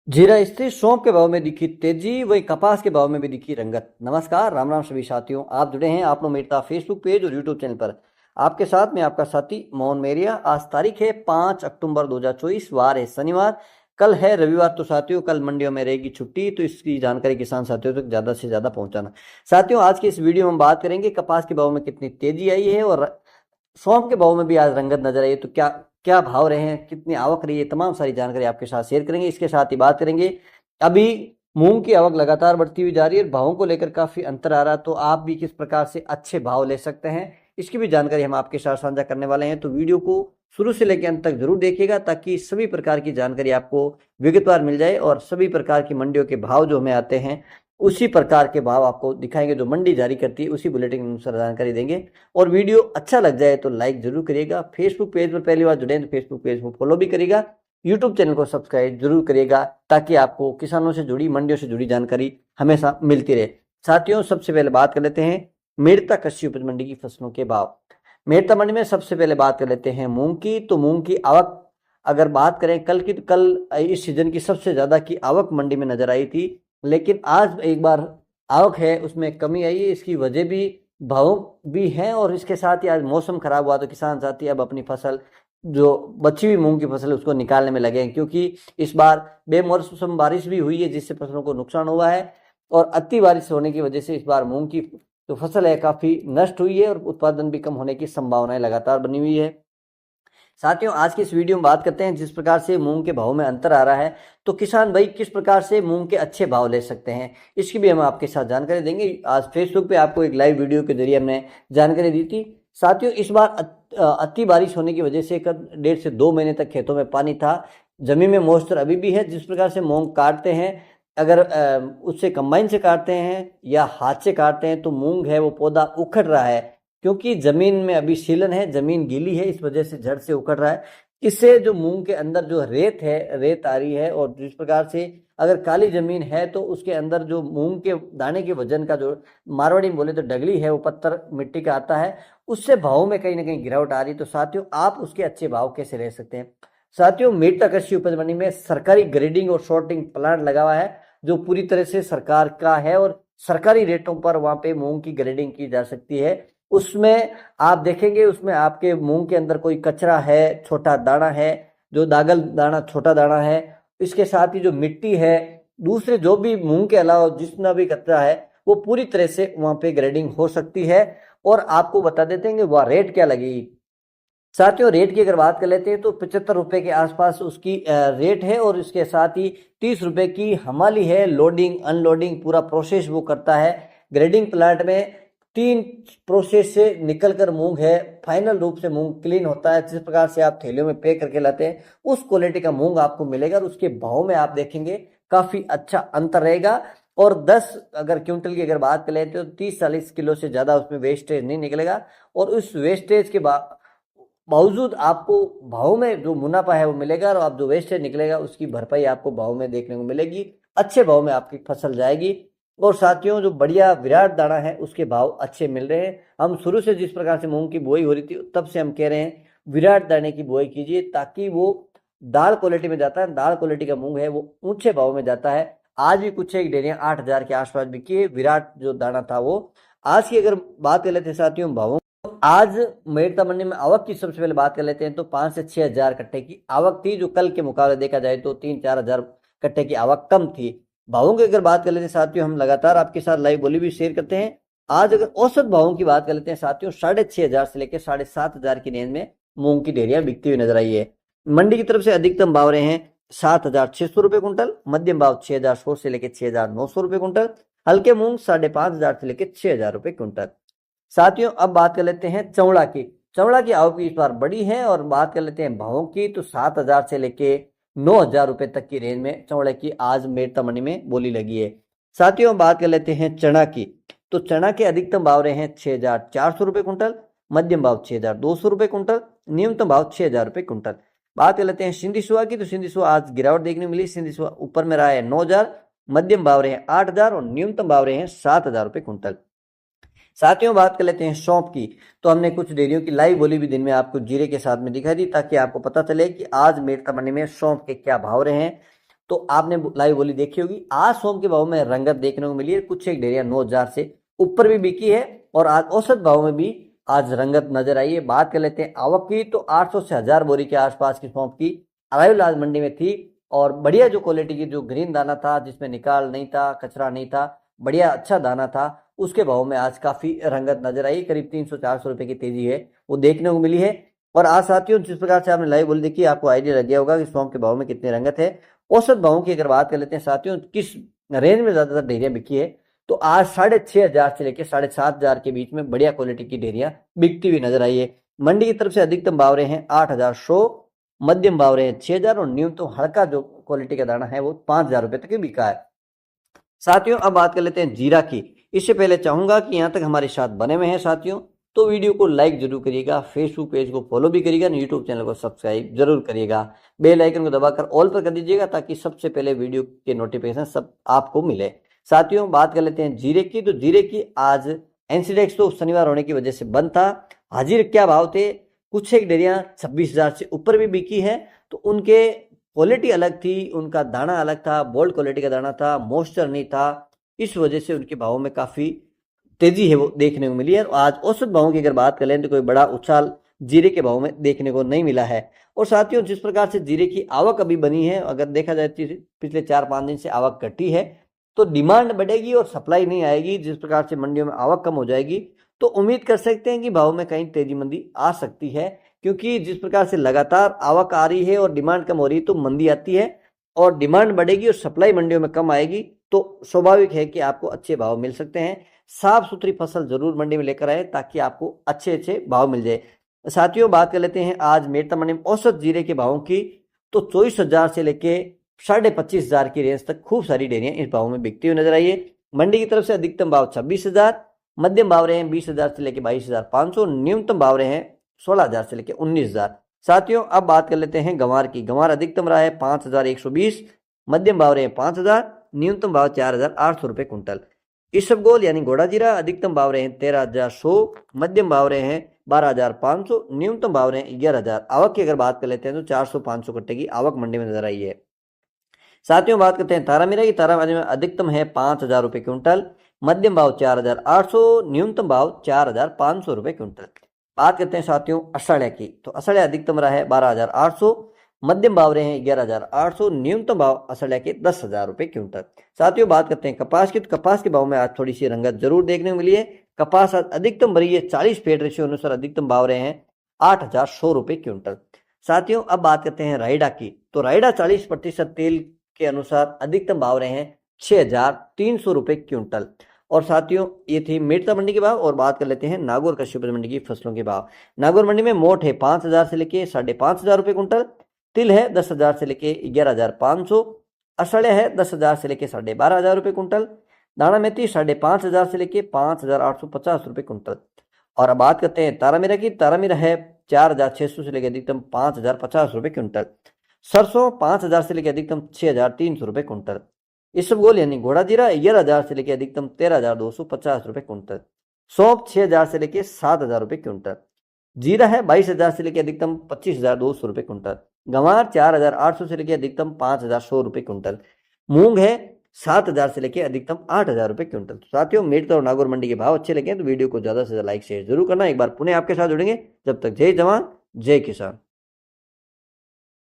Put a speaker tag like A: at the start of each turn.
A: जीरा स्थिर सौंफ के भाव में दिखी तेजी, वही कपास के भाव में भी दिखी रंगत। नमस्कार, राम राम सभी साथियों। आप जुड़े हैं आप लोग मेरे फेसबुक पेज और यूट्यूब चैनल पर। आपके साथ में आपका साथी मोहन मेरिया। आज तारीख है 5 अक्टूबर 2024, वार है शनिवार। कल है रविवार। तो साथियों, कल मंडियों में रहेगी छुट्टी, तो इसकी जानकारी किसान साथियों तक ज्यादा से ज्यादा पहुंचाना। साथियों, आज की इस वीडियो में हम बात करेंगे कपास के भाव में कितनी तेजी आई है और सौंफ के भाव में भी आज रंगत नजर आई है। तो क्या क्या भाव रहे हैं, कितनी आवक रही है, तमाम सारी जानकारी आपके साथ शेयर करेंगे। इसके साथ ही बात करेंगे, अभी मूंग की आवक लगातार बढ़ती हुई जा रही है, भावों को लेकर काफी अंतर आ रहा है, तो आप भी किस प्रकार से अच्छे भाव ले सकते हैं, इसकी भी जानकारी हम आपके साथ साझा करने वाले हैं। तो वीडियो को शुरू से लेकर अंत तक जरूर देखिएगा, ताकि सभी प्रकार की जानकारी आपको विगतवार मिल जाए और सभी प्रकार की मंडियों के भाव जो हमें आते हैं उसी प्रकार के भाव आपको दिखाएंगे। जो मंडी जारी करती है उसी बुलेटिन के अनुसार जानकारी देंगे। और वीडियो अच्छा लग जाए तो लाइक जरूर करिएगा। फेसबुक पेज पर पहली बार जुड़े हैं तो फेसबुक पेज को फॉलो भी करिएगा। यूट्यूब चैनल को सब्सक्राइब जरूर करिएगा, ताकि आपको किसानों से जुड़ी, मंडियों से जुड़ी जानकारी हमेशा मिलती रहे। साथियों, सबसे पहले बात कर लेते हैं मेड़ता कृषि उपज मंडी की फसलों के भाव। मेड़ता मंडी में सबसे पहले बात कर लेते हैं मूंग की। तो मूंग की आवक अगर बात करें कल की, तो कल इस सीजन की सबसे ज्यादा की आवक मंडी में नजर आई थी, लेकिन आज एक बार आवक है उसमें कमी आई है। इसकी वजह भी भाव भी है, और इसके साथ ही आज मौसम खराब हुआ तो किसान साथी अब अपनी फसल, जो बची हुई मूंग की फसल उसको निकालने में लगे हैं, क्योंकि इस बार बेमौसम बारिश भी हुई है जिससे फसलों को नुकसान हुआ है। और अति बारिश होने की वजह से इस बार मूंग की जो फसल है काफी नष्ट हुई है और उत्पादन भी कम होने की संभावनाएं लगातार बनी हुई है। साथियों, आज की इस वीडियो में बात करते हैं जिस प्रकार से मूंग के भाव में अंतर आ रहा है, तो किसान भाई किस प्रकार से मूंग के अच्छे भाव ले सकते हैं, इसकी भी हम आपके साथ जानकारी देंगे। आज फेसबुक पे आपको एक लाइव वीडियो के जरिए हमने जानकारी दी थी। साथियों, इस बार अति बारिश होने की वजह से 1.5 से 2 महीने तक खेतों में पानी था, जमीन में मॉइस्चर अभी भी है। जिस प्रकार से मूंग काटते हैं, अगर उससे कंबाइन से काटते हैं या हाथ से काटते हैं, तो मूंग है वो पौधा उखड़ रहा है, क्योंकि जमीन में अभी सीलन है, जमीन गीली है, इस वजह से जड़ से उखड़ रहा है। इससे जो मूंग के अंदर जो रेत है, रेत आ रही है। और जिस प्रकार से अगर काली जमीन है तो उसके अंदर जो मूंग के दाने के वजन का, जो मारवाड़ी में बोले तो डगली है, वो पत्थर मिट्टी का आता है, उससे भाव में कहीं ना कहीं गिरावट आ रही है। तो साथियों, आप उसके अच्छे भाव कैसे ले सकते हैं। साथियों, मेड़ता कृषि उपज मंडी में सरकारी ग्रेडिंग और सॉर्टिंग प्लांट लगा हुआ है, जो पूरी तरह से सरकार का है, और सरकारी रेटों पर वहां पे मूंग की ग्रेडिंग की जा सकती है। उसमें आप देखेंगे, उसमें आपके मूंग के अंदर कोई कचरा है, छोटा दाना है, जो दागल दाना, छोटा दाना है, इसके साथ ही जो मिट्टी है, दूसरे जो भी मूंग के अलावा जितना भी कचरा है, वो पूरी तरह से वहां पे ग्रेडिंग हो सकती है। और आपको बता देते हैं कि वह रेट क्या लगेगी। साथियों, रेट की अगर बात कर लेते हैं तो 75 रुपए के आसपास उसकी रेट है, और इसके साथ ही 30 रुपए की हमाली है। लोडिंग अनलोडिंग पूरा प्रोसेस वो करता है। ग्रेडिंग प्लांट में 3 प्रोसेस से निकलकर मूंग है फाइनल रूप से मूंग क्लीन होता है। जिस प्रकार से आप थैलियों में पैक करके लाते हैं, उस क्वालिटी का मूंग आपको मिलेगा, और उसके भाव में आप देखेंगे काफी अच्छा अंतर रहेगा। और 10 अगर क्विंटल की अगर बात कर लेते हो तो 30-40 किलो से ज्यादा उसमें वेस्टेज नहीं निकलेगा। और उस वेस्टेज के बावजूद आपको भाव में जो मुनाफा है वो मिलेगा, और आप जो वेस्टेज निकलेगा उसकी भरपाई आपको भाव में देखने को मिलेगी। अच्छे भाव में आपकी फसल जाएगी। और साथियों, जो बढ़िया विराट दाना है उसके भाव अच्छे मिल रहे हैं। हम शुरू से जिस प्रकार से मूंग की बुआई हो रही थी, तब से हम कह रहे हैं विराट दाने की बुआई कीजिए, ताकि वो दाल क्वालिटी में जाता है। दाल क्वालिटी का मूंग है वो ऊंचे भाव में जाता है। आज भी कुछ एक डेयरियां 8,000 के आसपास बिकी है, विराट जो दाना था वो। आज की अगर बात कर लेते हैं साथियों भावों, आज मेड़ता मंडी में आवक की सबसे पहले बात कर लेते हैं, तो 5 से 6 हजार कट्टे की आवक थी, जो कल के मुकाबले देखा जाए तो 3-4 हजार कट्टे की आवक कम थी। भावों की अगर बात कर लेते हैं साथियों, हम लगातार आपके साथ लाइव बोली भी शेयर करते हैं। आज अगर औसत भावों की बात कर लेते हैं साथियों, 6,500 से लेकर 7,500 की रेंज में मूंग की ढेरियां बिकती हुई नजर आई है। मंडी की तरफ से अधिकतम भाव रहे हैं 7,600 रुपए कुंटल, मध्यम भाव 6,100 से लेकर 6,900 रुपए कुंटल, हल्के मूंग 5,500 से लेकर 6,000 रुपए कुंटल। साथियों, अब बात कर लेते हैं चौड़ा की। चौड़ा की आवक इस बार बड़ी है, और बात कर लेते हैं भावों की, तो 7,000 से लेके 9,000 रुपए तक की रेंज में चौड़े की आज मेड़ता मंडी में बोली लगी है। साथियों, बात कर लेते हैं चना की। तो चना के अधिकतम भाव रहे हैं 6,400 रुपए कुंटल, मध्यम भाव 6,200 रुपए कुंटल, न्यूनतम भाव 6,000 रुपए कुंटल। बात कर लेते हैं सिंधी सुहा की। तो सिंधी सुहा आज गिरावट देखने को मिली। सिंधी सुहा ऊपर में रहा है 9,000, मध्यम भाव रहे हैं 8,000, और न्यूनतम भाव रहे हैं 7,000 रुपए कुंटल। साथियों, बात कर लेते हैं सौंफ की। तो हमने कुछ डेयरियों की लाइव बोली भी दिन में आपको जीरे के साथ में दिखाई दी, ताकि आपको पता चले कि आज मेड़ता मंडी में सौंफ के क्या भाव रहे हैं। तो आपने लाइव बोली देखी होगी। आज सोम के भाव में रंगत देखने को मिली है, कुछ एक डेरिया 9,000 से ऊपर भी बिकी है और आज औसत भाव में भी आज रंगत नजर आई है। बात कर लेते हैं आवक की, तो 800 से 1000 बोरी के आसपास की सौंफ की अराइवल आज मंडी में थी और बढ़िया जो क्वालिटी की जो ग्रीन दाना था, जिसमें निकाल नहीं था, कचरा नहीं था, बढ़िया अच्छा दाना था, उसके भाव में आज काफी रंगत नजर आई। करीब 300-400 रुपए की तेजी है वो देखने को मिली है। और आज साथियों जिस प्रकार से आपने लाइव बोली देखी, आपको आइडिया लग गया होगा कि सौंफ के भाव में कितनी रंगत है। औसत भावों की अगर बात कर लेते हैं साथियों, किस रेंज में ज्यादातर डेरिया बिकी है, तो आज 6,500 से लेकर 7,500 के बीच में बढ़िया क्वालिटी की डेरिया बिकती हुई नजर आई है। मंडी की तरफ से अधिकतम भाव रहे हैं 8,100, मध्यम भाव रहे हैं 6,000 और न्यूनतम हल्का जो क्वालिटी का दाना है वो 5,000 रुपए तक बिका है। साथियों अब बात कर लेते हैं जीरा की। इससे पहले चाहूंगा कि यहाँ तक हमारे साथ बने हुए हैं साथियों, तो वीडियो को लाइक जरूर करिएगा, फेसबुक पेज को फॉलो भी करिएगा, यूट्यूब चैनल को सब्सक्राइब जरूर करिएगा, बेल आइकन को दबाकर ऑल पर कर दीजिएगा ताकि सबसे पहले वीडियो के नोटिफिकेशन सब आपको मिले। साथियों बात कर लेते हैं जीरे की, तो जीरे की आज एनसीडेक्स तो शनिवार होने की वजह से बंद था। हाजिर क्या भाव थे, कुछ एक डेरिया 26,000 से ऊपर भी बिकी है, तो उनके क्वालिटी अलग थी, उनका दाना अलग था, बोल्ड क्वालिटी का दाना था, मॉइस्चर नहीं था, इस वजह से उनके भाव में काफी तेजी है वो देखने को मिली है। और आज औसत भावों की अगर बात करें तो कोई बड़ा उछाल जीरे के भाव में देखने को नहीं मिला है। और साथियों जिस प्रकार से जीरे की आवक अभी बनी है, अगर देखा जाए तो पिछले 4-5 दिन से आवक घटी है, तो डिमांड बढ़ेगी और सप्लाई नहीं आएगी। जिस प्रकार से मंडियों में आवक कम हो जाएगी तो उम्मीद कर सकते हैं कि भाव में कहीं तेजी मंदी आ सकती है, क्योंकि जिस प्रकार से लगातार आवक आ रही है और डिमांड कम हो रही है तो मंदी आती है, और डिमांड बढ़ेगी और सप्लाई मंडियों में कम आएगी तो स्वाभाविक है कि आपको अच्छे भाव मिल सकते हैं। साफ सुथरी फसल जरूर मंडी में लेकर आए ताकि आपको अच्छे अच्छे भाव मिल जाए। साथियों बात कर लेते हैं आज मेरता मंडी में औसत जीरे के भावों की, तो 24,000 से लेके 25,500 की रेंज तक खूब सारी डेयरियां इस भाव में बिकती हुई नजर आई है। मंडी की तरफ से अधिकतम भाव 26,000, मध्यम भाव रहे हैं 20,000 से लेकर 22,500, न्यूनतम भाव रहे हैं 16,000 से लेकर 19,000। साथियों अब बात कर लेते हैं गंवार की। गंवार अधिकतम रहा है 5,120, मध्यम भाव रहे हैं 5,000, न्यूनतम भाव 4,800 रुपए कुंटल। इसबगोल यानी घोड़ा जीरा अधिकतम भाव रहे हैं 13,100, मध्यम भाव रहे हैं 12,500, न्यूनतम भाव रहे हैं 11,000। आवक की अगर बात कर लेते हैं तो 400-500 कट्टे की आवक मंडी में नजर आई है। साथियों बात करते हैं तारामीरा की। तारामीरा में अधिकतम है 5,000 रुपए क्विंटल, मध्यम भाव 4,800, न्यूनतम भाव 4,500 रुपए क्विंटल। बात करते हैं साथियों असड़िया की, तो असड़िया अधिकतम रहा है 12,800, मध्यम भाव रहे हैं 11,800, न्यूनतम भाव असड़िया के 10,000 रुपए क्विंटल। साथियों बात करते हैं कपास की, तो कपास के भाव में आज थोड़ी सी रंगत जरूर देखने को मिली है। कपास आज अधिकतम भरी है 40 पेड़ रेशियो अनुसार अधिकतम भाव रहे हैं 8,100 रुपए क्विंटल। साथियों अब बात करते हैं रायडा की, तो रायडा 40% तेल के अनुसार अधिकतम भाव रहे हैं 6,300 रुपए क्विंटल। और साथियों ये थी मेरता मंडी के भाव। और बात कर लेते हैं नागौर कृषि उपज मंडी की फसलों के भाव। नागौर मंडी में मोट है 5,000 से लेके 5,500 रुपए कुंटल, तिल है 10,000 से लेके 11,500, असड़े है 10,000 से लेके 12,500 रुपए कुंटल, दाना मेथी 5,500 से लेके 5,850 रुपए कुंटल। और अब बात करते हैं तारामीरा की। तारामीरा है 4,600 से लेके अधिकतम 5,050 रुपए क्विंटल, सरसों 5,000 से लेके अधिकतम 6,300 रुपए कुंटल, इसबगोल यानी घोड़ा जीरा 11,000 से लेके अधिकतम 13,250 रुपए कुंटल, सौंफ 6,000 से लेके 7,000 रुपए क्विंटल, जीरा है 22,000 से लेके अधिकतम 25,200 रुपए कुंटल, गंवार 4,800 से लेके अधिकतम 5,100 रुपए कुंटल, मूंग है 7,000 से लेके अधिकतम 8,000 रुपए क्विंटल। तो साथियों मेरठ और नागौर मंडी के भाव अच्छे लगे तो वीडियो को ज्यादा से ज्यादा लाइक शेयर जरूर करना। एक बार पुनः आपके साथ जुड़ेंगे, जब तक जय जवान जय किसान।